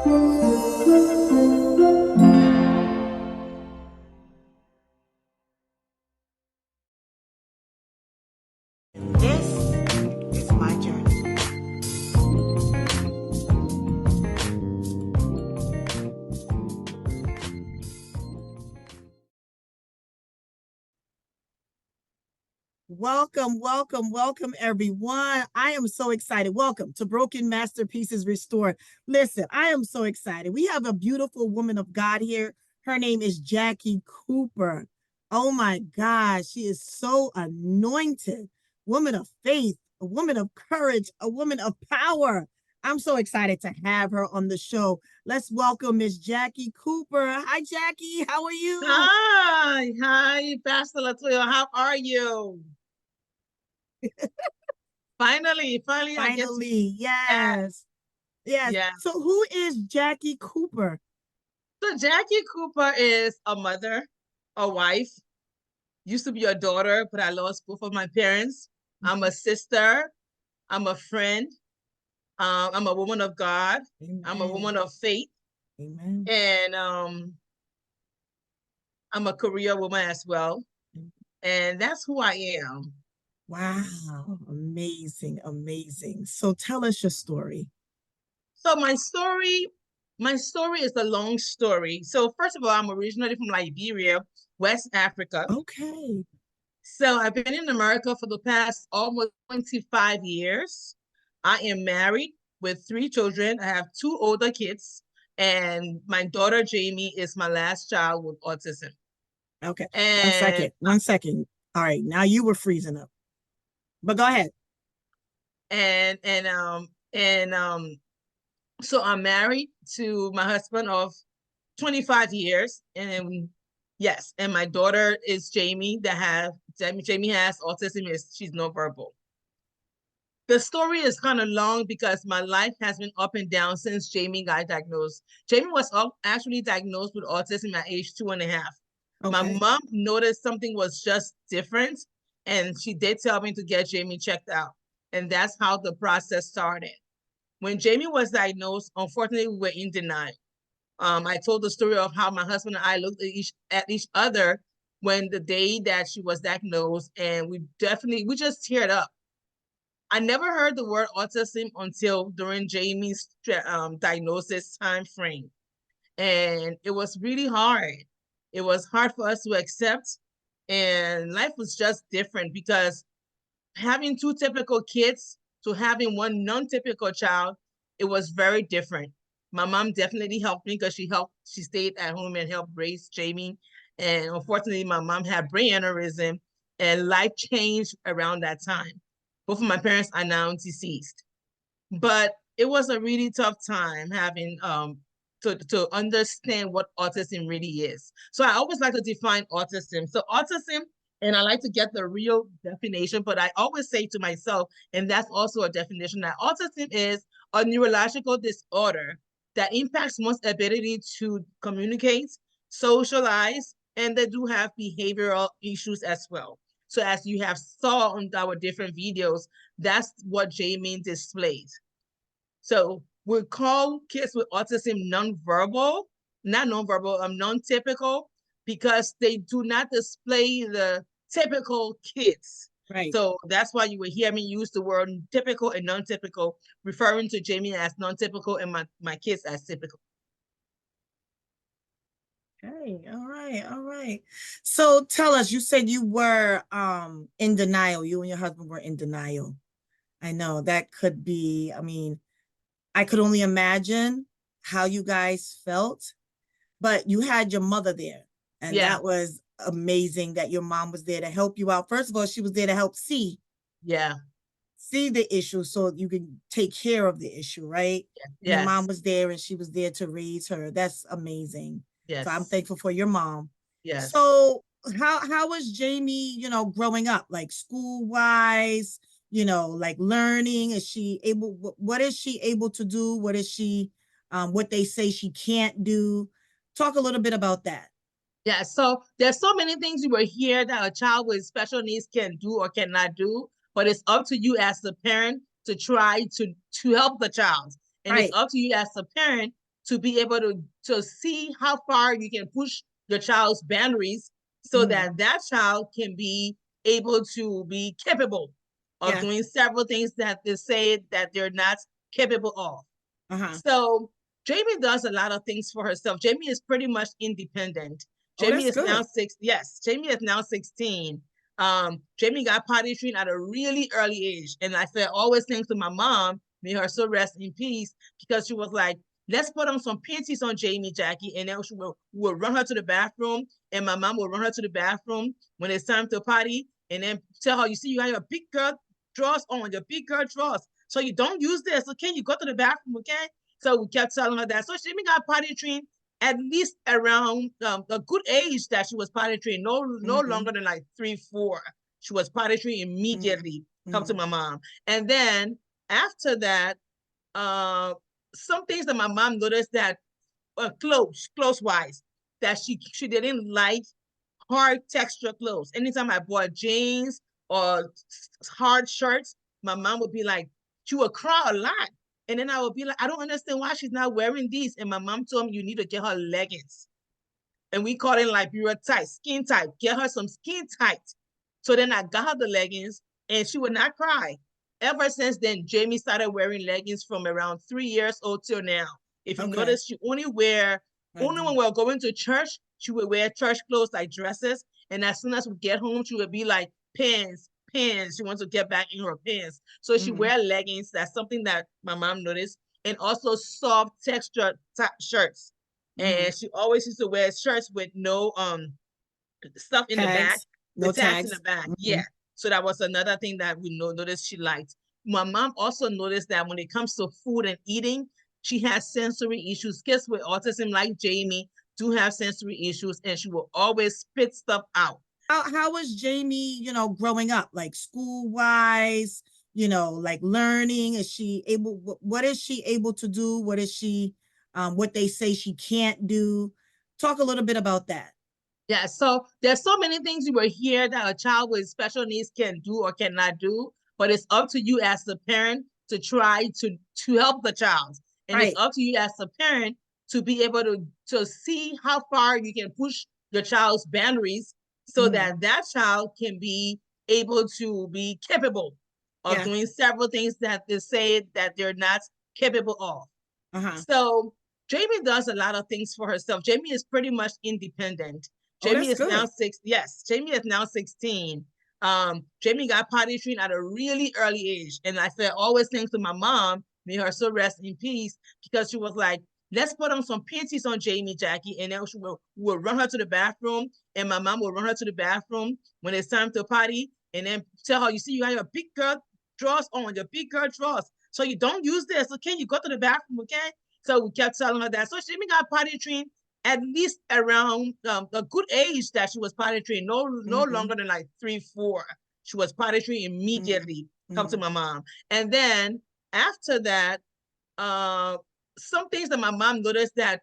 This is my journey. Welcome, welcome, welcome, everyone. I am so excited. Welcome to Broken Masterpieces Restored. Listen, I am so excited. We have a beautiful woman of God here. Her name is Jackie Cooper. Oh my God, she is so anointed. Woman of faith, a woman of courage, a woman of power. I'm so excited to have her on the show. Let's welcome Miss Jackie Cooper. Hi, Jackie. How are you? Hi, Pastor Latoya. How are you? Finally, I get to. Finally, Yeah, yes. Yes. yeah. So who is Jackie Cooper? So Jackie Cooper is a mother, a wife, used to be a daughter, but I lost both of my parents. I'm a sister. I'm a friend. I'm a woman of God. I'm a Amen. woman of faith, Amen. and I'm a career woman as well. And that's who I am. Wow. Amazing. Amazing. So tell us your story. So my story is a long story. So first of all, I'm originally from Liberia, West Africa. Okay. So I've been in America for the past almost 25 years. I am married with 3 children. I have 2 older kids, and my daughter Jamie is my last child with autism. Okay. One And second. One second. All right. Now you were freezing up, but go ahead. and so I'm married to my husband of 25 years. And yes, and my daughter is Jamie Jamie has autism, she's nonverbal. The story is kind of long because my life has been up and down since Jamie got diagnosed. Jamie was actually diagnosed with autism at age 2.5. My Okay. mom noticed something was just different, and she did tell me to get Jamie checked out. And that's how the process started. When Jamie was diagnosed, unfortunately, we were in denial. I told the story of how my husband and I looked at each other when the day that she was diagnosed, and we just teared up. I never heard the word autism until during Jamie's diagnosis time frame, and it was really hard. It was hard for us to accept, and life was just different because having 2 typical kids to having one non-typical child, it was very different. My mom definitely helped me because she stayed at home and helped raise Jamie. And unfortunately, my mom had brain aneurysm, and life changed around that time. Both of my parents are now deceased. But it was a really tough time having to understand what autism really is. So I always like to define autism. So autism, and I like to get the real definition, but I always say to myself, and that's also a definition, that autism is a neurological disorder that impacts one's ability to communicate, socialize, and they do have behavioral issues as well. So as you have saw on our different videos, that's what Jamie displays. So we call kids with autism nonverbal, not nonverbal, non-typical, because they do not display the typical kids. Right. So that's why you will hear me use the word typical and non-typical, referring to Jamie as non-typical and my kids as typical. Okay. All right. All right. So tell us, you said you were in denial. You and your husband were in denial. I know that could be, I mean, I could only imagine how you guys felt, but you had your mother there, and Yeah, that was amazing that your mom was there to help you out. First of all, she was there to help yeah, see the issue so you can take care of the issue, right? And your mom yes, was there and she was there to raise her. That's amazing. So I'm yes, thankful for your mom. yes. So how was Jamie, growing up, like school wise, like learning? Is she able, what is she able to do? What is she, what they say she can't do? Talk a little bit about that. Yeah, so there's so many things you will hear that a child with special needs can do or cannot do, but it's up to you as the parent to try to help the child. And it's Right. up to you as the parent to be able to see how far you can push your child's boundaries so that that child can be able to be capable of doing several things that they say that they're not capable of. So Jamie does a lot of things for herself. Jamie is pretty much independent. Jamie is now Jamie is now 16. Jamie got potty trained at a really early age. And I said, always thanks to my mom, may her soul rest in peace, because she was like, let's put on some panties on Jamie, Jackie, and then we'll run her to the bathroom, and my mom will run her to the bathroom when it's time to potty, and then tell her, you see, you got your big girl drawers on, your big girl drawers. So you don't use this, okay? You go to the bathroom, okay? So we kept telling her that. So Jamie got potty trained at least around a good age that she was potty trained, no longer than like 3, 4. She was potty trained immediately, come to my mom. And then after that, some things that my mom noticed that clothes-wise, that she didn't like hard texture clothes. Anytime I bought jeans or hard shirts, my mom would be like, she would cry a lot. And then I would be like, I don't understand why she's not wearing these. And my mom told me, you need to get her leggings. And we call it Liberia tight, skin tight. Get her some skin tight. So then I got her the leggings, and she would not cry. Ever since then, Jamie started wearing leggings from around 3 years old till now. If you notice, she only when we're going to church, she would wear church clothes like dresses. And as soon as we get home, she would be like, pants. She wants to get back in her pants. So she wear leggings. That's something that my mom noticed. And also soft texture shirts. And she always used to wear shirts with no stuff in the back. No tags in the back. Yeah. So that was another thing that we noticed she liked. My mom also noticed that when it comes to food and eating, she has sensory issues. Kids with autism like Jamie do have sensory issues, and she will always spit stuff out. How was Jamie, growing up, like school-wise, like learning? Is she able, what is she able to do? What is she, what they say she can't do? Talk a little bit about that. Yeah, so there's so many things you will hear that a child with special needs can do or cannot do, but it's up to you as the parent to try to help the child. And it's up to you as a parent to be able to see how far you can push your child's boundaries so that that child can be able to be capable of doing several things that they say that they're not capable of. So Jamie does a lot of things for herself. Jamie is pretty much independent. Jamie is now Jamie is now 16. Jamie got potty trained at a really early age. And I said, always thanks to my mom, may her soul rest in peace, because she was like, let's put on some panties on Jamie, Jackie, and then we'll run her to the bathroom, and my mom will run her to the bathroom when it's time to potty, and then tell her, you see, you got your big girl drawers on, your big girl drawers. So you don't use this, okay? You go to the bathroom, okay? So we kept telling her that. So Jamie got potty trained at least around a good age that she was potty trained, no longer than like 3, 4. She was potty trained immediately, come to my mom. And then after that, some things that my mom noticed that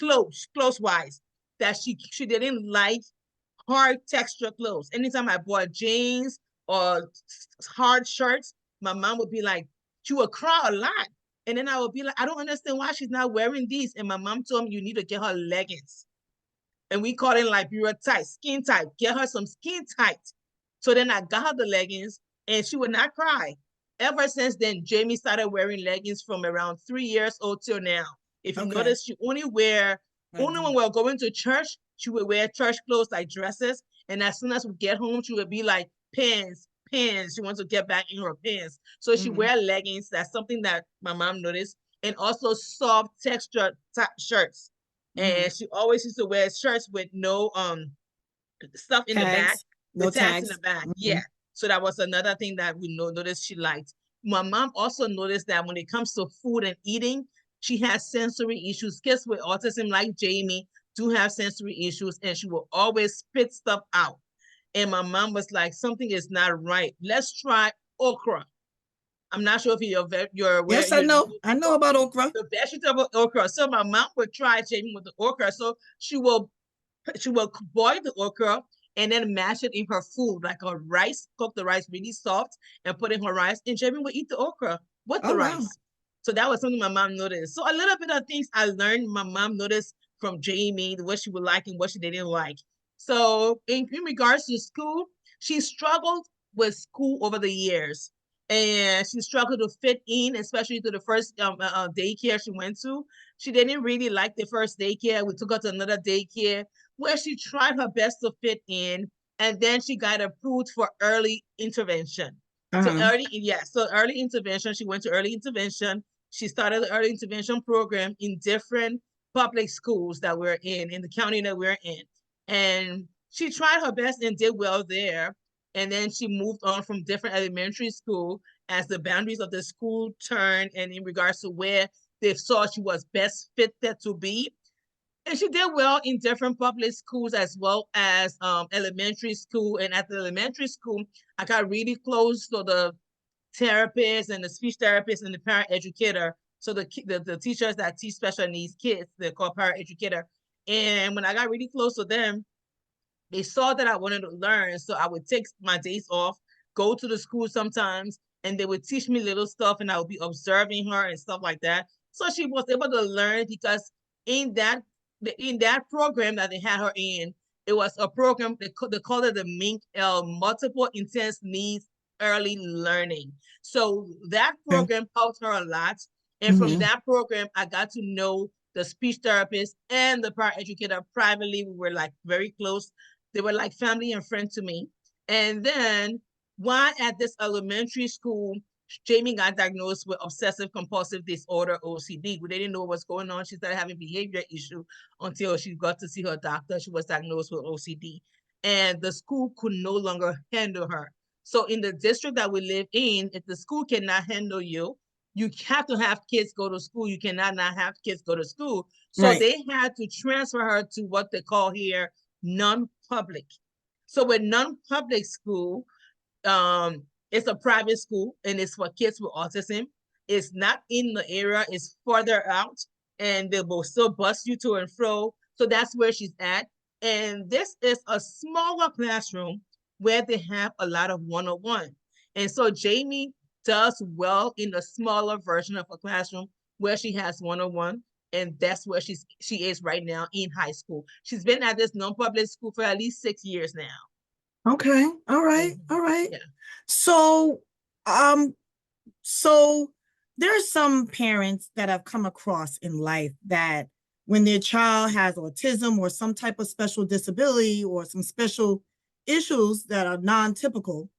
clothes-wise, that she didn't like hard texture clothes. Anytime I bought jeans or hard shirts, my mom would be like, she would cry a lot. And then I would be like, I don't understand why she's not wearing these. And my mom told me, you need to get her leggings. And we call it Liberia tight, skin tight. Get her some skin tight. So then I got her the leggings, and she would not cry. Ever since then, Jamie started wearing leggings from around 3 years old till now. If you notice, she only when we're going to church, she would wear church clothes like dresses. And as soon as we get home, she would be like, pants. She wants to get back in her pants. So she wear leggings. That's something that my mom noticed. And also soft texture shirts. And she always used to wear shirts with no stuff in the back. No tags in the back. Yeah. So that was another thing that we noticed she liked. My mom also noticed that when it comes to food and eating, she has sensory issues. Kids with autism like Jamie do have sensory issues, and she will always spit stuff out. And my mom was like, something is not right. Let's try okra. I'm not sure if you're aware. Yes, I know. I know about okra. The vegetable okra. So my mom would try Jamie with the okra. So she will boil the okra and then mash it in her food, like her rice, cook the rice really soft and put in her rice. And Jamie would eat the okra with the rice. So that was something my mom noticed. So a little bit of things I learned, my mom noticed from Jamie, what she would like and what she didn't like. So in regards to school, she struggled with school over the years. And she struggled to fit in, especially to the first daycare she went to. She didn't really like the first daycare. We took her to another daycare where she tried her best to fit in. And then she got approved for early intervention. So Uh-huh. early intervention. She went to early intervention. She started the early intervention program in different public schools that we're in the county that we're in. And she tried her best and did well there. And then she moved on from different elementary school as the boundaries of the school turned and in regards to where they saw she was best fitted to be. And she did well in different public schools as well as elementary school. And at the elementary school, I got really close to the therapist and the speech therapist and the parent educator. So the teachers that teach special needs kids, they're called parent educator. And when I got really close to them, they saw that I wanted to learn. So I would take my days off, go to the school sometimes, and they would teach me little stuff and I would be observing her and stuff like that. So she was able to learn because in that in that program that they had her in, it was a program they called it the MINC-L, multiple intense needs early learning. So that Okay. program helped her a lot. And from Mm-hmm. that program, I got to know the speech therapist and the parent educator privately. We were like very close. They were like family and friend to me. And then while at this elementary school, Jamie got diagnosed with obsessive compulsive disorder, OCD. We didn't know what was going on. She started having behavior issue until she got to see her doctor. She was diagnosed with OCD. And the school could no longer handle her. So in the district that we live in, if the school cannot handle you, you have to have kids go to school. You cannot not have kids go to school. So Right. they had to transfer her to what they call here non-public. So with non-public school, it's a private school and it's for kids with autism. It's not in the area, it's further out, and they will still bus you to and fro. So that's where she's at. And this is a smaller classroom where they have a lot of one-on-one. And so Jamie does well in the smaller version of a classroom where she has one-on-one. And that's where she is right now in high school. She's been at this non-public school for at least 6 years now. Okay. All right. Mhm. All right. Yeah. So, um, so there's some parents that I've come across in life that when their child has autism or some type of special disability or some special issues that are non-typical,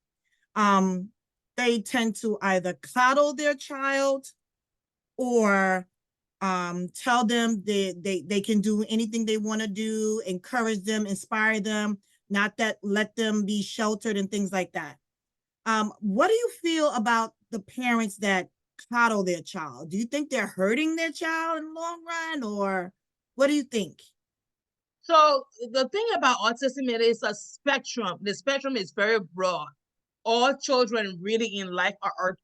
um, they tend to either coddle their child or tell them they can do anything they want to do, encourage them, inspire them, not that let them be sheltered and things like that. What do you feel about the parents that coddle their child? Do you think they're hurting their child in the long run, or what do you think? So the thing about autism, it is a spectrum. The spectrum is very broad. All children really in life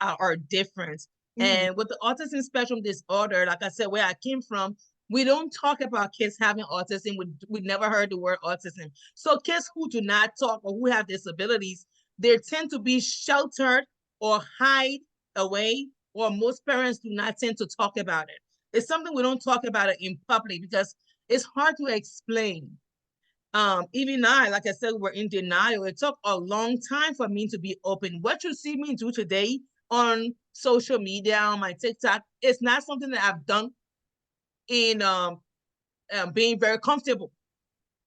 are different. Mm-hmm. And with the autism spectrum disorder, like I said, where I came from, we don't talk about kids having autism. We never heard the word autism. So kids who do not talk or who have disabilities, they tend to be sheltered or hide away, or most parents do not tend to talk about it. It's something we don't talk about it in public because it's hard to explain. Even I, like I said, we're in denial. It took a long time for me to be open. What you see me do today on social media, on my TikTok, it's not something that I've done in being very comfortable.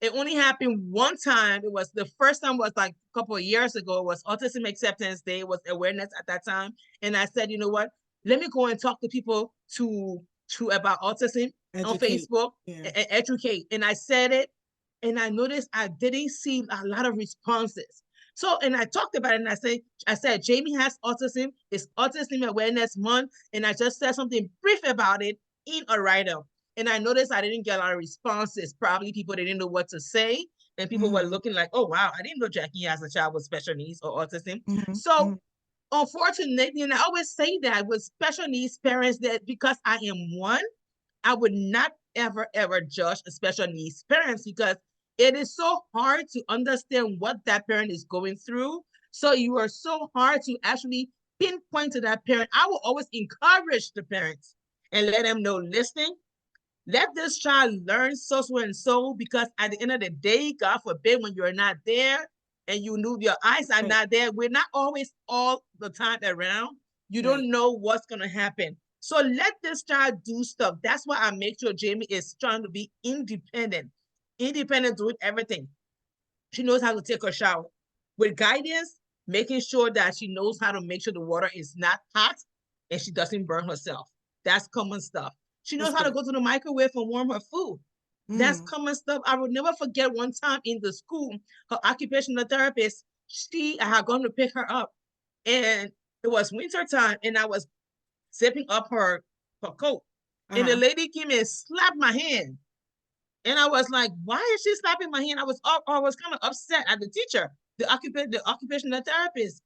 It only happened one time. It was the first time was like a couple of years ago. It was Autism Acceptance Day. It was awareness at that time. And I said, you know what? Let me go and talk to people to about autism on Educate. Facebook Yeah. and educate. And I said it, and I noticed I didn't see a lot of responses. So, and I talked about it, and I said, Jamie has autism. It's Autism Awareness Month, and I just said something brief about it in a write-up. And I noticed I didn't get a lot of responses. Probably people didn't know what to say. And people were Mm-hmm. looking like, oh, wow, I didn't know Jackie has a child with special needs or autism. Mm-hmm. So unfortunately, and I always say that with special needs parents, that because I am one, I would not ever judge a special needs parents because it is so hard to understand what that parent is going through. So you are so hard to actually pinpoint to that parent. I will always encourage the parents and let them know, listening, let this child learn so and so, because at the end of the day, God forbid, when you're not there and you know your eyes are not there, we're not always all the time around. You don't know what's going to happen. So let this child do stuff. That's why I make sure Jamie is trying to be independent, doing everything. She knows how to take a shower with guidance, making sure that she knows how to make sure the water is not hot and she doesn't burn herself. That's common stuff. She knows how to go to the microwave and warm her food. That's common stuff. I will never forget one time in the school, her occupational therapist, I had gone to pick her up, and it was winter time, and I was zipping up her coat. And the lady came and slapped my hand. And I was like, why is she slapping my hand? I was kind of upset at the teacher, the occupational therapist.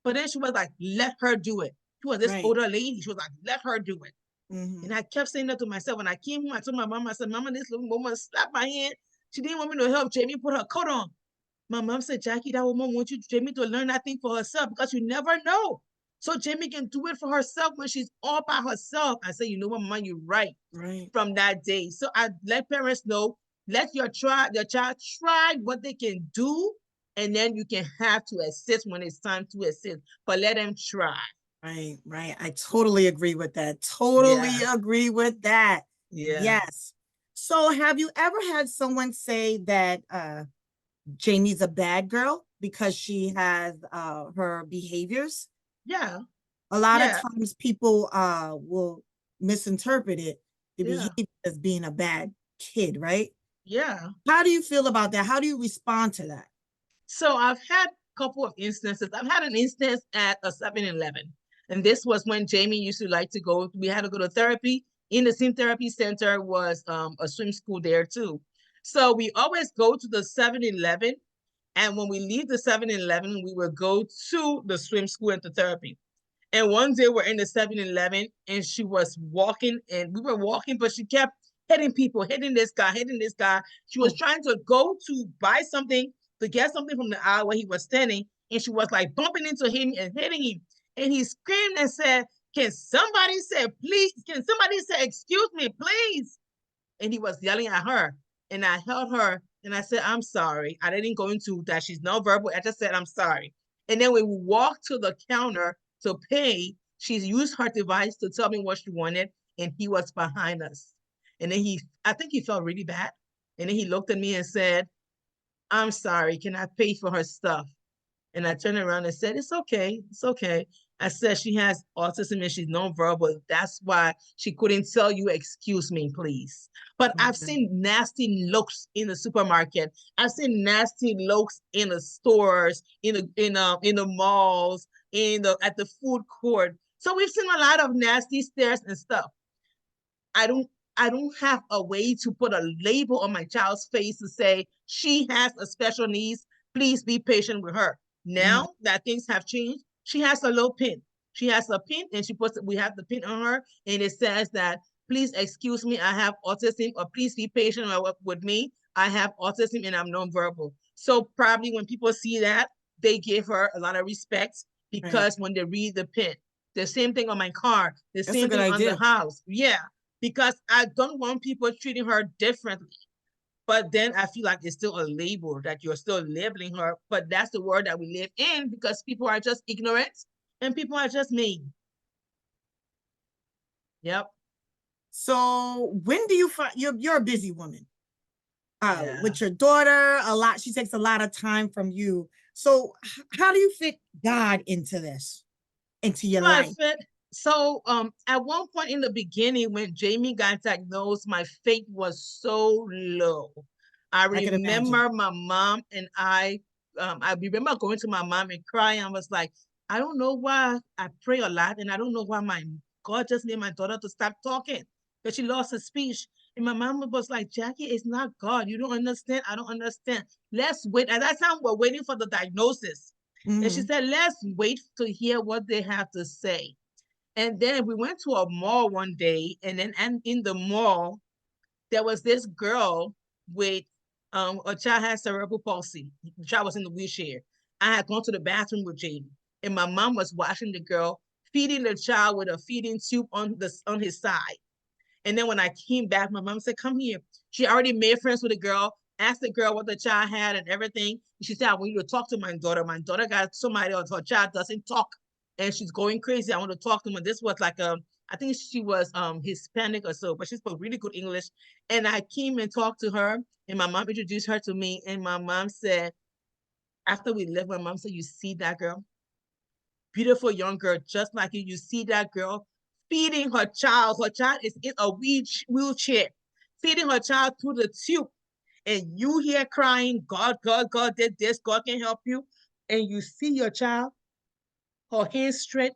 But then she was like, let her do it. She was this older lady. She was like, let her do it. And I kept saying that to myself. When I came home, I told my mom, I said, Mama, this little woman slapped my hand. She didn't want me to help Jamie put her coat on. My mom said, Jackie, that woman wants Jamie to learn that thing for herself, because you never know. So Jamie can do it for herself when she's all by herself. I said, you know what, Mama, you're right. From that day. So I let parents know, let your child try what they can do, and then you can have to assist when it's time to assist, but let them try. Right. I totally agree with that. Totally agree with that. Yes. So have you ever had someone say that Jamie's a bad girl because she has her behaviors? Yeah. A lot of times people will misinterpret it, the behavior, as being a bad kid, right? Yeah. How do you feel about that? How do you respond to that? So I've had a couple of instances. I've had an instance at a 7-Eleven. And this was when Jamie used to like to go. We had to go to therapy. In the same therapy center was a swim school there too. So we always go to the 7-Eleven. And when we leave the 7-Eleven, we would go to the swim school and the therapy. And one day we're in the 7-Eleven and she was walking, and we were walking, but she kept hitting people, hitting this guy. She was trying to go to buy something, to get something from the aisle where he was standing, and she was like bumping into him and hitting him. And he screamed and said, can somebody say, please? Can somebody say, excuse me, please? And he was yelling at her. And I held her and I said, I'm sorry. I didn't go into that. She's nonverbal. I just said, I'm sorry. And then when we walked to the counter to pay, she used her device to tell me what she wanted, and he was behind us. And then I think he felt really bad. And then he looked at me and said, I'm sorry, can I pay for her stuff? And I turned around and said, it's okay. I said, she has autism and she's nonverbal. That's why she couldn't tell you, excuse me, please. But I've seen nasty looks in the supermarket. I've seen nasty looks in the stores, in the malls, at the food court. So we've seen a lot of nasty stares and stuff. I don't have a way to put a label on my child's face to say she has a special needs. Please be patient with her. Now that things have changed, she has a little pin. She has a pin, and we have the pin on her, and it says that, please excuse me, I have autism, or please be patient with me. I have autism and I'm nonverbal. So probably when people see that, they give her a lot of respect, because when they read the pin, the same thing on my car, the same thing on the house. Yeah, because I don't want people treating her differently. But then I feel like it's still a label that you're still labeling her. But that's the world that we live in, because people are just ignorant and people are just mean. Yep. So when do you find you're a busy woman? With your daughter, she takes a lot of time from you. So how do you fit God into this, into your life? So at one point in the beginning, when Jamie got diagnosed, my faith was so low. I remember my mom and I remember going to my mom and crying. I was like, I don't know why I pray a lot, and I don't know why my God just made my daughter to stop talking, because she lost her speech. And my mom was like, Jackie, it's not God. You don't understand. I don't understand. Let's wait. At that time, we're waiting for the diagnosis. And she said, let's wait to hear what they have to say. And then we went to a mall one day, and in the mall, there was this girl with a child had cerebral palsy. The child was in the wheelchair. I had gone to the bathroom with Jamie, and my mom was watching the girl feeding the child with a feeding tube on his side. And then when I came back, my mom said, "Come here." She already made friends with the girl, asked the girl what the child had and everything. She said, "I want you to talk to my daughter. My daughter got somebody else. Her child doesn't talk, and she's going crazy. I want to talk to her." This was like I think she was Hispanic or so, but she spoke really good English. And I came and talked to her, and my mom introduced her to me. And my mom said, after we left, my mom said, "You see that girl? Beautiful young girl, just like you. You see that girl feeding her child. Her child is in a wheelchair, feeding her child through the tube. And you here crying, God, God, God did this. God can help you. And you see your child, her hands straight,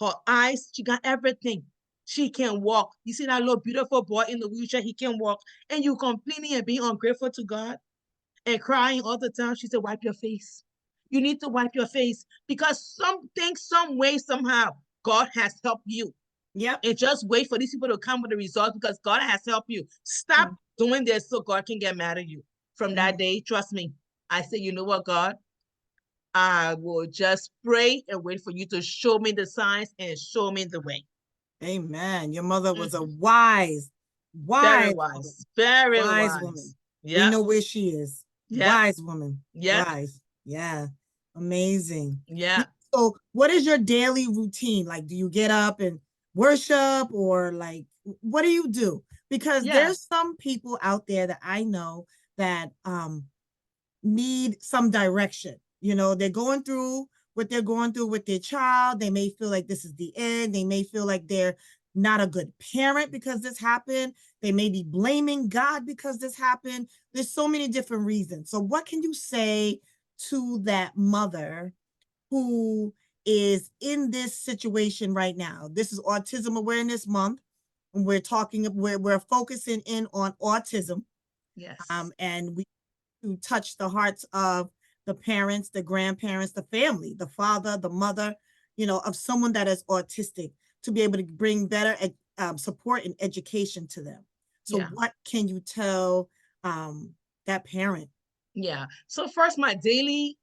her eyes, she got everything. She can walk. You see that little beautiful boy in the wheelchair, he can walk. And you complaining and being ungrateful to God and crying all the time." She said, "Wipe your face. You need to wipe your face because something, some way, somehow, God has helped you. Yep. And just wait for these people to come with the results because God has helped you. Stop doing this so God can get mad at you." From that day, trust me, I said, "You know what, God? I will just pray and wait for you to show me the signs and show me the way." Amen. Your mother was a Mhm. wise, Very wise, wise, very wise wise. woman. We Yeah, know where she is. yeah, Wise woman. yeah, Wise. Yeah. Amazing. yeah, So what is your daily routine? Like, do you get up and worship, or like, what do you do? Because yeah, there's some people out there that I know that need some direction. You know, they're going through what they're going through with their child. They may feel like this is the end. They may feel like they're not a good parent because this happened. They may be blaming God because this happened. There's so many different reasons. So what can you say to that mother who is in this situation right now? This is Autism Awareness Month, and we're focusing in on autism. yes, And we to touch the hearts of the parents, the grandparents, the family, the father, the mother, of someone that is autistic, to be able to bring better support and education to them. So yeah. what can you tell that parent? Yeah. So first, my daily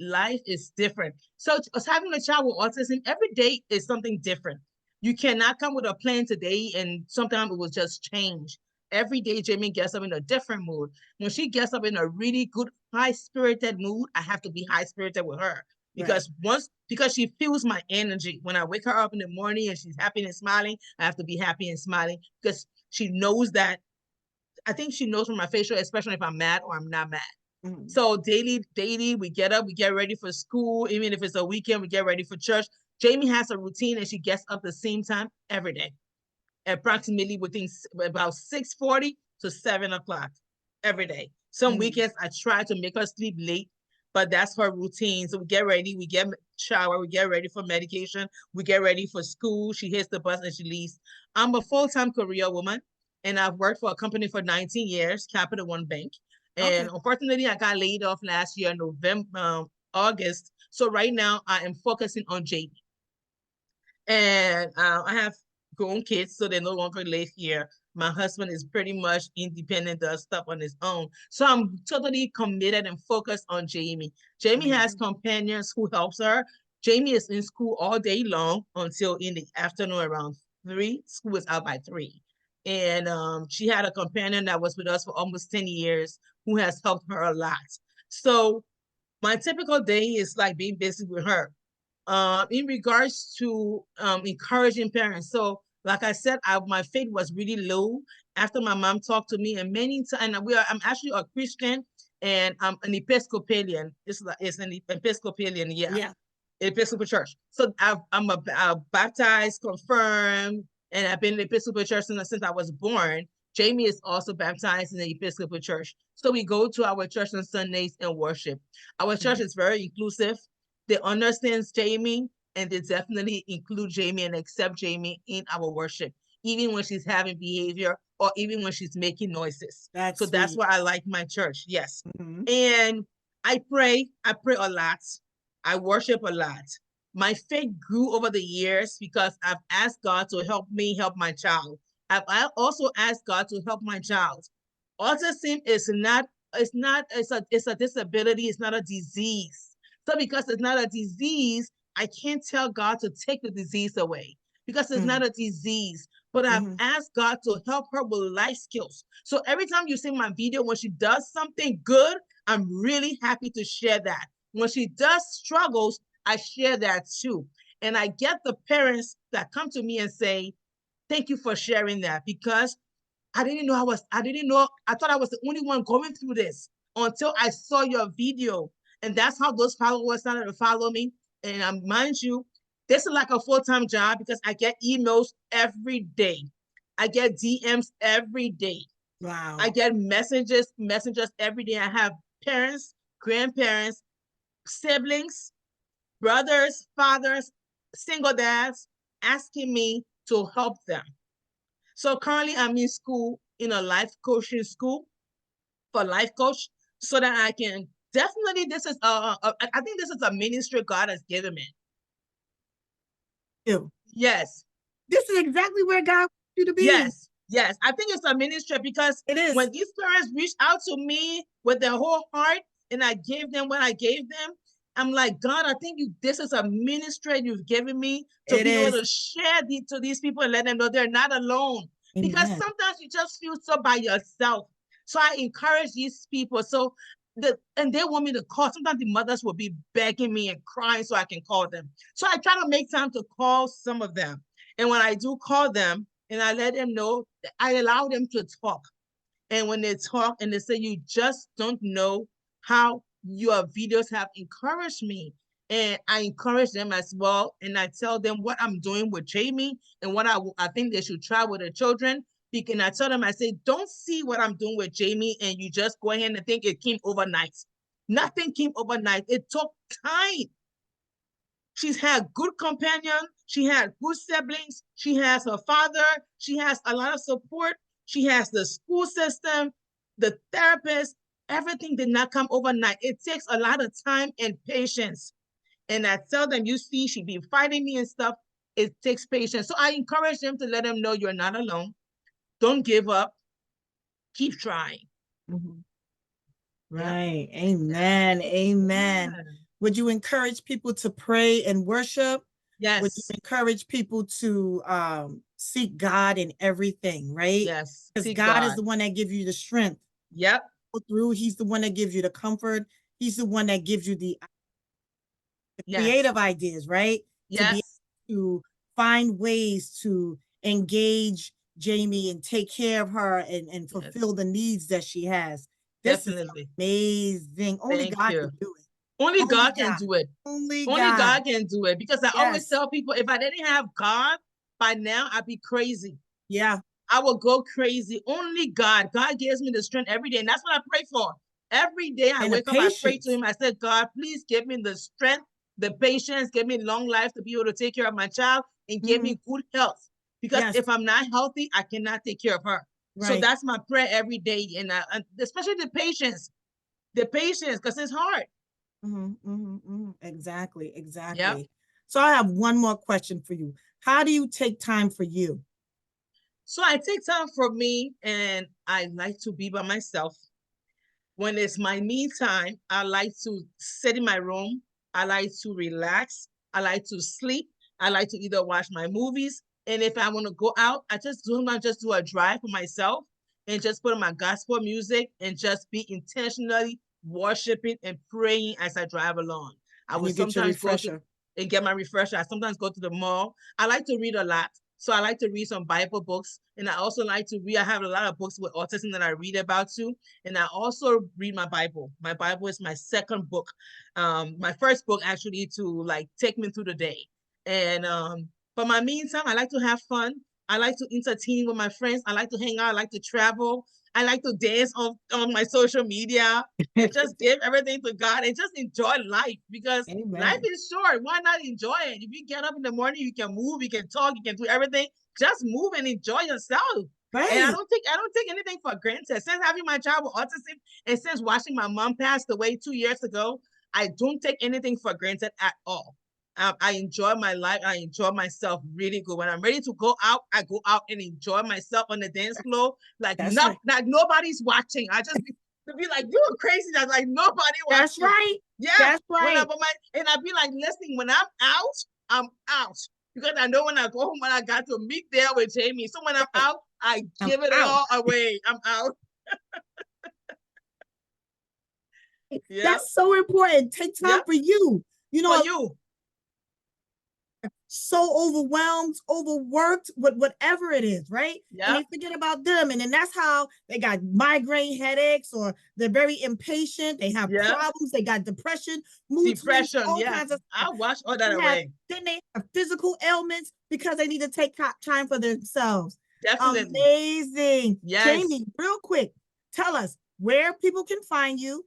life is different. So as having a child with autism, every day is something different. You cannot come with a plan today and sometimes it will just change. Every day, Jamie gets up in a different mood. When she gets up in a really good, high-spirited mood, I have to be high-spirited with her Right. because she feels my energy. When I wake her up in the morning and she's happy and smiling, I have to be happy and smiling because she knows that. I think she knows from my facial expression if I'm mad or I'm not mad. Mhm. So daily, we get up, we get ready for school. Even if it's a weekend, we get ready for church. Jamie has a routine and she gets up the same time every day, approximately within about 6:40 to 7 o'clock every day. Some Mhm. weekends I try to make her sleep late, but that's her routine. So we get ready, we get shower, we get ready for medication, we get ready for school. She hits the bus and she leaves. I'm a full-time career woman, and I've worked for a company for 19 years, Capital One Bank. Okay. And unfortunately, I got laid off last year, August. So right now, I am focusing on JB. And I have grown kids, so they no longer live here. My husband is pretty much independent, does stuff on his own. So I'm totally committed and focused on Jamie. Jamie has companions who helps her. Jamie is in school all day long until in the afternoon around 3. School is out by 3. And she had a companion that was with us for almost 10 years who has helped her a lot. So my typical day is like being busy with her. In regards to encouraging parents. So, like I said, my faith was really low after my mom talked to me, and many times I'm actually a Christian and I'm an Episcopalian. It's an Episcopalian, yeah, Yeah. Episcopal Church. So I'm a baptized, confirmed, and I've been in the Episcopal Church since I was born. Jamie is also baptized in the Episcopal Church. So we go to our church on Sundays and worship. Our church is very inclusive. They understand Jamie and they definitely include Jamie and accept Jamie in our worship, even when she's having behavior or even when she's making noises. That's So that's sweet. why I like my church. Yes. Mhm. And I pray a lot. I worship a lot. My faith grew over the years because I've asked God to help me help my child. I also asked God to help my child. Autism is not, it's a disability, it's not a disease. So because it's not a disease, I can't tell God to take the disease away because it's Mm. not a disease, but I've Mhm. asked God to help her with life skills. So every time you see my video, when she does something good, I'm really happy to share that. When she does struggles, I share that too. And I get the parents that come to me and say, thank you for sharing that, because I didn't know I thought I was the only one going through this until I saw your video. And that's how those followers started to follow me. And mind you, this is like a full-time job because I get emails every day. I get DMs every day. Wow. I get messages every day. I have parents, grandparents, siblings, brothers, fathers, single dads asking me to help them. So currently I'm in school, in a life coaching school for life coach, so that I can definitely, this is I think this is a ministry God has given me. You. Yes, This is exactly where God wants you to be. yes. I think it's a ministry because It is. when these parents reached out to me with their whole heart and I gave them what I gave them, I'm like, God, I think this is a ministry you've given me to It be able is. to share to these people and let them know they're not alone. Because Amen. sometimes you just feel so by yourself. So I encourage these people. So and they want me to call. Sometimes the mothers will be begging me and crying so I can call them. So I try to make time to call some of them. And when I do call them and I let them know, I allow them to talk. And when they talk and they say, you just don't know how your videos have encouraged me. And I encourage them as well. And I tell them what I'm doing with Jamie and what I think they should try with the children. And I tell them, I say, don't see what I'm doing with Jamie and you just go ahead and think it came overnight. Nothing came overnight. It took time. She's had good companion. She had good siblings. She has her father. She has a lot of support. She has the school system, the therapist. Everything did not come overnight. It takes a lot of time and patience. And I tell them, you see, she be fighting me and stuff. It takes patience. So I encourage them to let them know you're not alone. Don't give up. Keep trying. Mhm. Yeah. Right. Amen. Amen. Yeah. Would you encourage people to pray and worship? Would you Yes. encourage people to seek God in everything, right? Yes. Because Seek God is God. the one that gives you the strength Yep. to go through. He's the one that gives you the comfort. He's the one that gives you the Yes. creative ideas, right? To be Yes. able to find ways to engage Jamie and take care of her and Yes. fulfill the needs that she has. This is Definitely. amazing. Only Thank God you. can do it. Only Only God can God. do it. Only Only God. God can do it. Because I always Yes. tell people, if I didn't have God, by now I'd be crazy. Yeah. I will go crazy. Only God. God gives me the strength every day. And that's what I pray for. Every day I And the wake up, I pray to patience. him. I said, God, please give me the strength, the patience, give me long life to be able to take care of my child and give me good health. Because Yes. if I'm not healthy, I cannot take care of her. So Right. that's my prayer every day. And especially the patience, because it's hard. Exactly. Yep. Exactly. So I have one more question for you. How do you take time for you? So I take time for me and I like to be by myself. When it's my me time, I like to sit in my room. I like to relax. I like to sleep. I like to either watch my movies. And if I want to go out, I just do a drive for myself and just put on my gospel music and just be intentionally worshiping and praying as I drive along. I And will you get your sometimes go to refresher. and get my refresher. I sometimes go to the mall. I like to read a lot. So I like to read some Bible books. And I also like to read, I have a lot of books with autism that I read about too. And I also read my Bible. My Bible is my second book. My first book actually to like take me through the day. And for my meantime, I like to have fun. I like to entertain with my friends. I like to hang out. I like to travel. I like to dance on my social media and just give everything to God and just enjoy life because life Amen. is short. Why not enjoy it? If you get up in the morning, you can move, you can talk, you can do everything. Just move and enjoy yourself. And I Right. don't take anything for granted. Since having my child with autism and since watching my mom pass away 2 years ago, I don't take anything for granted at all. I enjoy my life. I enjoy myself really good. When I'm ready to go out, I go out and enjoy myself on the dance floor like That's right. nobody's watching. I just to be like, you were crazy. That's like nobody That's watched you. right. Yeah. That's When right. and I'd be like, listen, when I'm out, I'm out. Because I know when I go home, when I got to meet there with Jamie. So when I'm Right. out, I I'm give it out. all away. I'm out. Yeah. That's so important. Take time Yeah. for you. You For know, you. so overwhelmed, overworked with whatever it is, right? And Yeah. they forget about them. And then that's how they got migraine headaches, or they're very impatient. They have Yeah. problems. They got depression, mood swings, Depression. all Yeah. kinds of I stuff. wash all that away. Then they have physical ailments because they need to take time for themselves. Definitely. Amazing. Yes. Jamie, real quick, tell us where people can find you.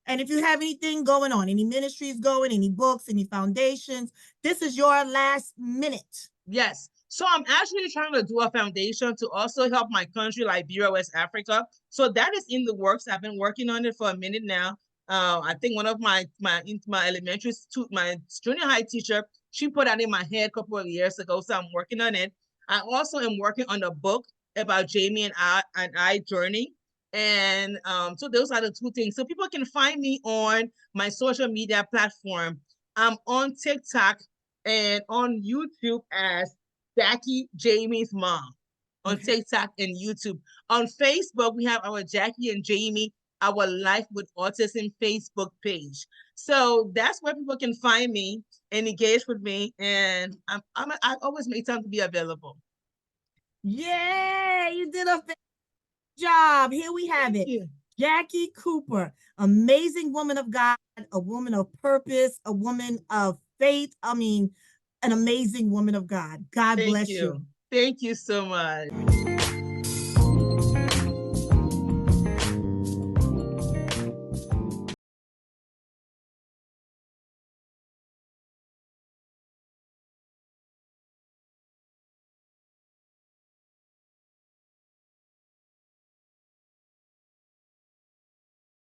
And if you have anything going on, any ministries going, any books, any foundations, this is your last minute. Yes. So I'm actually trying to do a foundation to also help my country, Liberia, West Africa. So that is in the works. I've been working on it for a minute now. I think one of my elementary my junior high teacher, she put that in my head a couple of years ago. So I'm working on it. I also am working on a book about Jamie and I journey. And so those are the two things. So people can find me on my social media platform. I'm on TikTok and on YouTube as Jackie Jamie's mom on TikTok and YouTube. On Facebook, we have our Jackie and Jamie, our Life with Autism Facebook page. So that's where people can find me and engage with me. And I always make time to be available. Yeah, you did a job. Here we have Thank it. you. Jackie Cooper, amazing woman of God, a woman of purpose, a woman of faith. I mean, an amazing woman of God. God Thank bless you. you. Thank you so much.